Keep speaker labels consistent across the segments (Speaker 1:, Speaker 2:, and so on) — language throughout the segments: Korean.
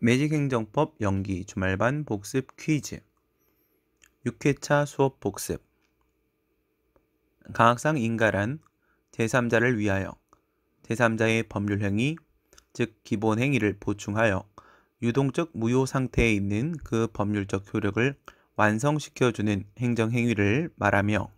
Speaker 1: 매직행정법 연기 주말반 복습 퀴즈 6회차 수업 복습 강학상 인가란 제3자를 위하여 제3자의 법률행위, 즉 기본행위를 보충하여 유동적 무효 상태에 있는 그 법률적 효력을 완성시켜주는 행정행위를 말하며,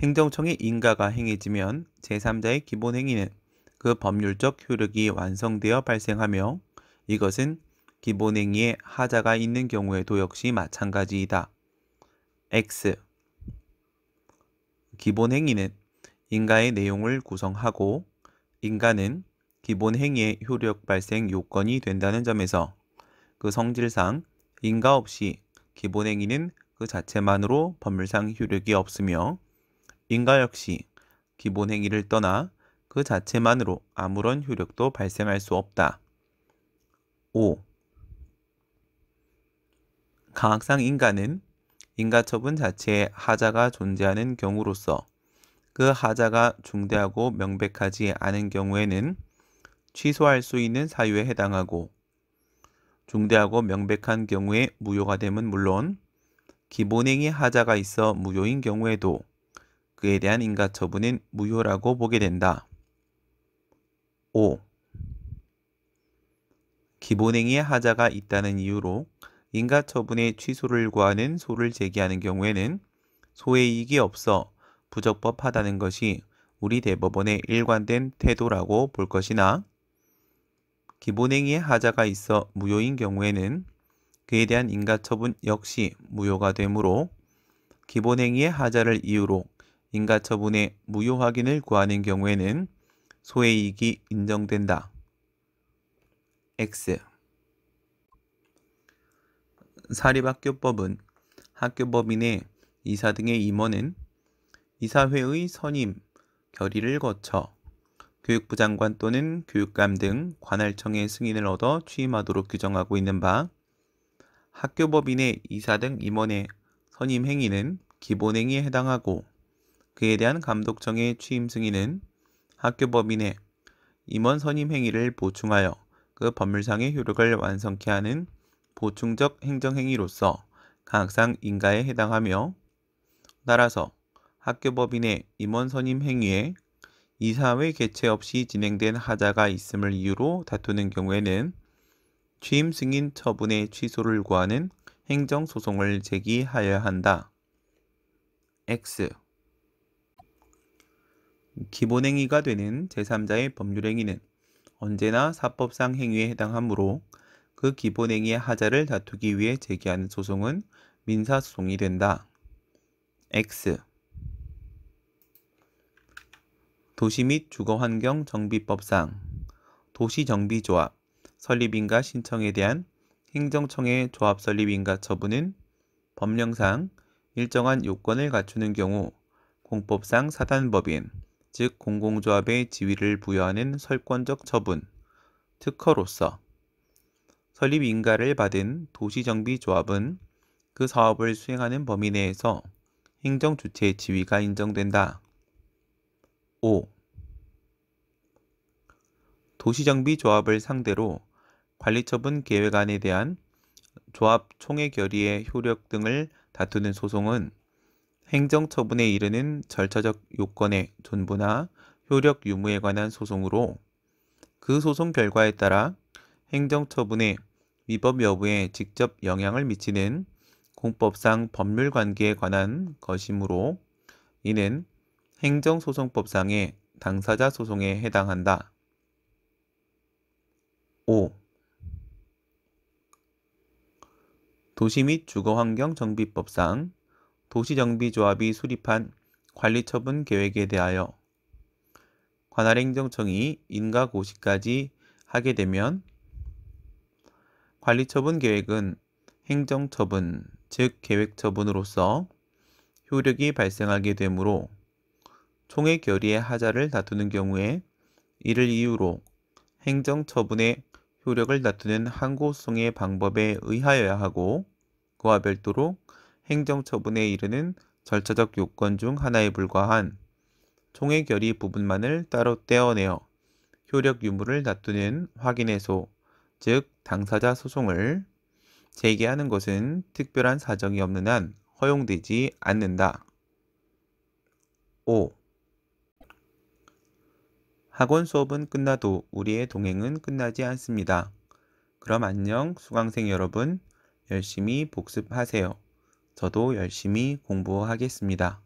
Speaker 1: 행정청의 인가가 행해지면 제3자의 기본행위는 그 법률적 효력이 완성되어 발생하며, 이것은 기본행위에 하자가 있는 경우에도 역시 마찬가지이다. X. 기본행위는 인가의 내용을 구성하고 인가는 기본행위의 효력 발생 요건이 된다는 점에서 그 성질상 인가 없이 기본행위는 그 자체만으로 법률상 효력이 없으며, 인가 역시 기본행위를 떠나 그 자체만으로 아무런 효력도 발생할 수 없다. 5. 강학상 인가는 인가처분 자체에 하자가 존재하는 경우로서 그 하자가 중대하고 명백하지 않은 경우에는 취소할 수 있는 사유에 해당하고, 중대하고 명백한 경우에 무효가 됨은 물론 기본행위 하자가 있어 무효인 경우에도 그에 대한 인가처분은 무효라고 보게 된다. 5. 기본행위에 하자가 있다는 이유로 인가처분의 취소를 구하는 소를 제기하는 경우에는 소의 이익이 없어 부적법하다는 것이 우리 대법원의 일관된 태도라고 볼 것이나, 기본행위에 하자가 있어 무효인 경우에는 그에 대한 인가처분 역시 무효가 되므로 기본행위의 하자를 이유로 인가처분의 무효 확인을 구하는 경우에는 소의 이익이 인정된다. X. 사립학교법은 학교법인의 이사 등의 임원은 이사회의 선임, 결의를 거쳐 교육부 장관 또는 교육감 등 관할청의 승인을 얻어 취임하도록 규정하고 있는 바, 학교법인의 이사 등 임원의 선임 행위는 기본행위에 해당하고 그에 대한 감독청의 취임 승인은 학교법인의 임원 선임 행위를 보충하여 그 법률상의 효력을 완성케 하는 보충적 행정행위로서 강학상 인가에 해당하며, 따라서 학교법인의 임원 선임 행위에 이사회 개최 없이 진행된 하자가 있음을 이유로 다투는 경우에는 취임 승인 처분의 취소를 구하는 행정소송을 제기하여야 한다. X. 기본행위가 되는 제3자의 법률행위는 언제나 사법상 행위에 해당하므로 그 기본행위의 하자를 다투기 위해 제기하는 소송은 민사소송이 된다. X. 도시 및 주거환경 정비법상 도시정비조합 설립인가 신청에 대한 행정청의 조합 설립인가 처분은 법령상 일정한 요건을 갖추는 경우 공법상 사단법인, 즉 공공조합의 지위를 부여하는 설권적 처분, 특허로서 설립인가를 받은 도시정비조합은 그 사업을 수행하는 범위 내에서 행정주체의 지위가 인정된다. 5. 도시정비조합을 상대로 관리처분 계획안에 대한 조합 총회 결의의 효력 등을 다투는 소송은 행정처분에 이르는 절차적 요건의 존부나 효력 유무에 관한 소송으로 그 소송 결과에 따라 행정처분의 위법 여부에 직접 영향을 미치는 공법상 법률관계에 관한 것이므로 이는 행정소송법상의 당사자 소송에 해당한다. 5. 도시 및 주거환경 정비법상 도시정비조합이 수립한 관리처분 계획에 대하여 관할행정청이 인가고시까지 하게 되면 관리처분 계획은 행정처분, 즉 계획처분으로서 효력이 발생하게 되므로 총회 결의의 하자를 다투는 경우에 이를 이유로 행정처분의 효력을 다투는 항고소송의 방법에 의하여야 하고, 그와 별도로 행정처분에 이르는 절차적 요건 중 하나에 불과한 총회 결의 부분만을 따로 떼어내어 효력 유무를 다투는 확인해소, 즉 당사자 소송을 제기하는 것은 특별한 사정이 없는 한 허용되지 않는다. 5. 학원 수업은 끝나도 우리의 동행은 끝나지 않습니다. 그럼 안녕, 수강생 여러분. 열심히 복습하세요. 저도 열심히 공부하겠습니다.